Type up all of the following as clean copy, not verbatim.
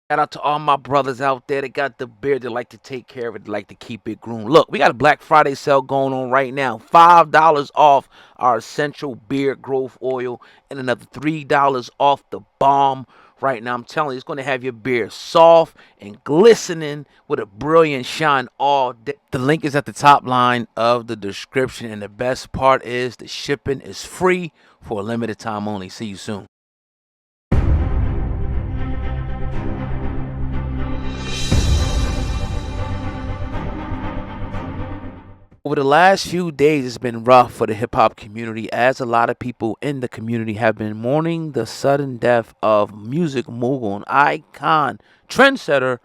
Shout out to all my brothers out there that got the beard. They like to take care of it. They like to keep it groomed. Look, we got a Black Friday sale going on right now. $5 off our essential beard growth oil and another $3 off the balm. Right now, I'm telling you, it's going to have your beard soft and glistening with a brilliant shine all day. The link is at the top line of the description. And the best part is the shipping is free for a limited time only. See you soon. Over the last few days, it's been rough for the hip hop community as a lot of people in the community have been mourning the sudden death of music mogul and icon, trendsetter,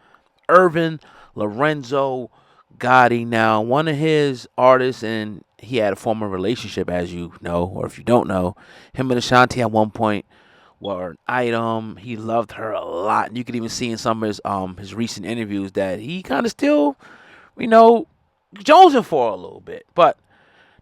Irvin Lorenzo Gotti. Now, one of his artists, and he had a former relationship, as you know, or if you don't know, him and Ashanti at one point were an item. He loved her a lot. And you could even see in some of his recent interviews that he kind of still, you know, jonesing for a little bit. But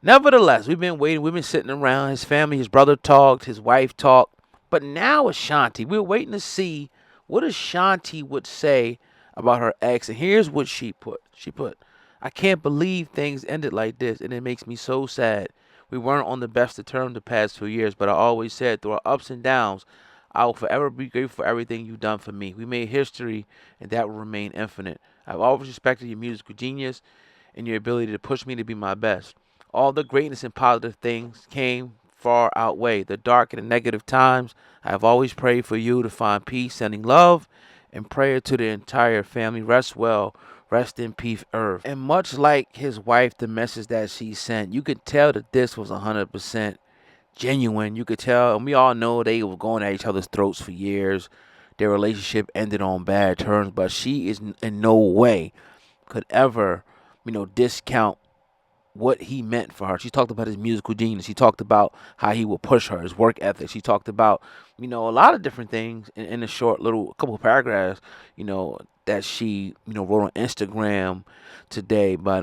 nevertheless, we've been waiting. We've been sitting around. His family, his brother talked, his wife talked. But now Ashanti, we're waiting to see what Ashanti would say about her ex. And here's what she put. She put, I can't believe things ended like this, and it makes me so sad. We weren't on the best of terms the past 2 years, but I always said through our ups and downs, I will forever be grateful for everything you've done for me. We made history, and that will remain infinite. I've always respected your musical genius and your ability to push me to be my best. All the greatness and positive things came far outweigh the dark and the negative times. I have always prayed for you to find peace, sending love and prayer to the entire family. Rest well. Rest in peace, Irv. And much like his wife, the message that she sent, you could tell that this was 100% genuine. You could tell, and we all know they were going at each other's throats for years. Their relationship ended on bad terms, but she is in no way could ever, discount what he meant for her. She talked about his musical genius. She talked about how he would push her, his work ethic. She talked about, a lot of different things in a short little couple of paragraphs, that she, wrote on Instagram today. But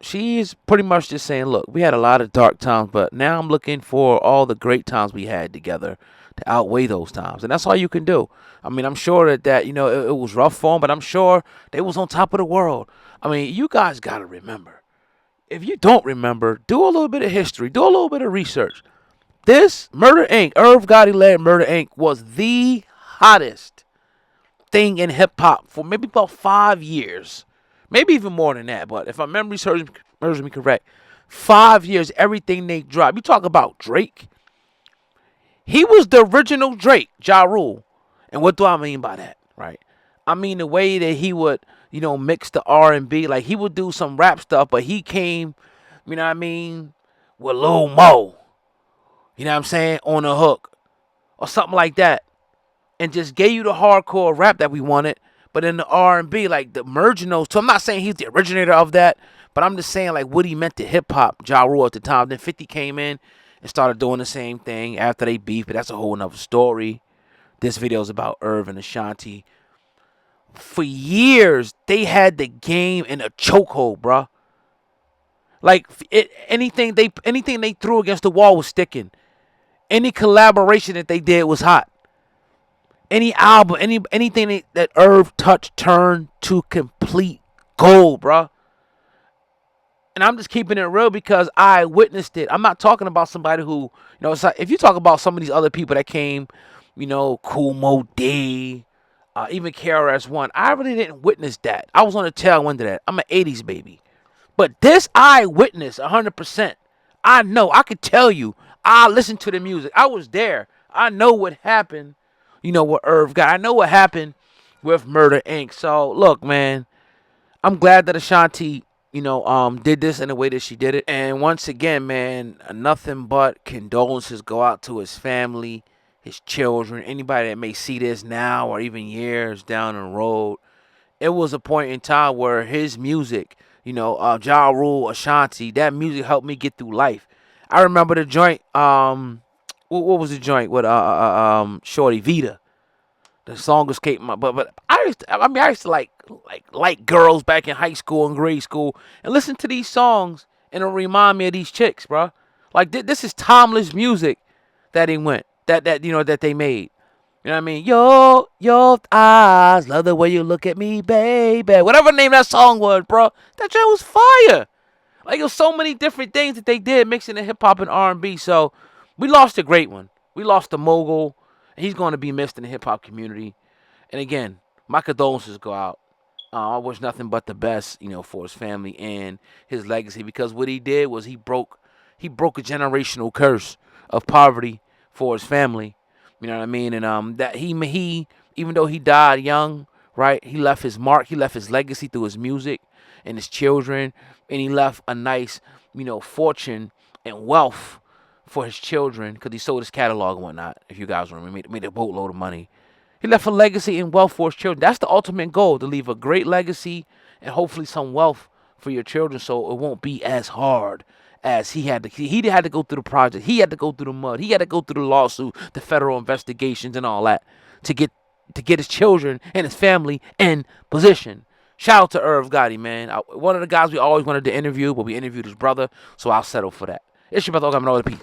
she's pretty much just saying, look, we had a lot of dark times, but now I'm looking for all the great times we had together to outweigh those times. And that's all you can do. I mean, I'm sure that it was rough for them, but I'm sure they was on top of the world. I mean, you guys got to remember. If you don't remember, do a little bit of history. Do a little bit of research. This Murder Inc., Irv Gotti led Murder Inc. was the hottest thing in hip hop for maybe about 5 years. Maybe even more than that. But if my memory serves me correct, 5 years, everything they dropped. You talk about Drake. He was the original Drake, Ja Rule. And what do I mean by that, right? I mean the way that he would, mix the R&B. Like he would do some rap stuff, but he came, you know what I mean, with Lil Mo. You know what I'm saying? On a hook. Or something like that. And just gave you the hardcore rap that we wanted. But in the R&B, like the merging those two. I'm not saying he's the originator of that, but I'm just saying like what he meant to hip hop, Ja Rule at the time. Then 50 came in and started doing the same thing after they beefed, but that's a whole nother story. This video is about Irv and Ashanti. For years, they had the game in a chokehold, bruh. Like anything they threw against the wall was sticking. Any collaboration that they did was hot. Any album, anything that Irv touched turned to complete gold, bruh. And I'm just keeping it real because I witnessed it. I'm not talking about somebody who, it's like, if you talk about some of these other people that came, Kool Moe Dee, even KRS-One, I really didn't witness that. I was on the tail end of that. I'm an 80s baby. But this I witnessed 100%. I know. I could tell you. I listened to the music. I was there. I know what happened, with Irv got. I know what happened with Murder Inc. So, look, man, I'm glad that Ashanti, did this in the way that she did it. And once again, man, nothing but condolences go out to his family, his children, anybody that may see this now or even years down the road. It was a point in time where his music, Ja Rule, Ashanti, that music helped me get through life. I remember the joint, what was the joint with Shorty Vita? The song escaped my but I used to like girls back in high school and grade school and listen to these songs and it'll remind me of these chicks, bro. Like this is timeless music that he went that they made. You know what I mean? Your eyes, love the way you look at me, baby. Whatever name that song was, bro. That shit was fire. Like, there's so many different things that they did mixing the hip hop and R&B. So we lost a great one. We lost a mogul. He's going to be missed in the hip hop community. And again, my condolences go out. I wish nothing but the best, for his family and his legacy, because what he did was he broke a generational curse of poverty for his family. You know what I mean? And that he even though he died young, right? He left his mark. He left his legacy through his music and his children, and he left a nice, fortune and wealth for his children because he sold his catalog and whatnot. If you guys remember, made a boatload of money. He left a legacy and wealth for his children. That's the ultimate goal, to leave a great legacy and hopefully some wealth for your children, so it won't be as hard as he had to. He had to go through the project. He had to go through the mud. He had to go through the lawsuit, the federal investigations, and all that to get his children and his family in position. Shout out to Irv Gotti, man. One of the guys we always wanted to interview, but we interviewed his brother, so I'll settle for that. It's your brother, I'm peace.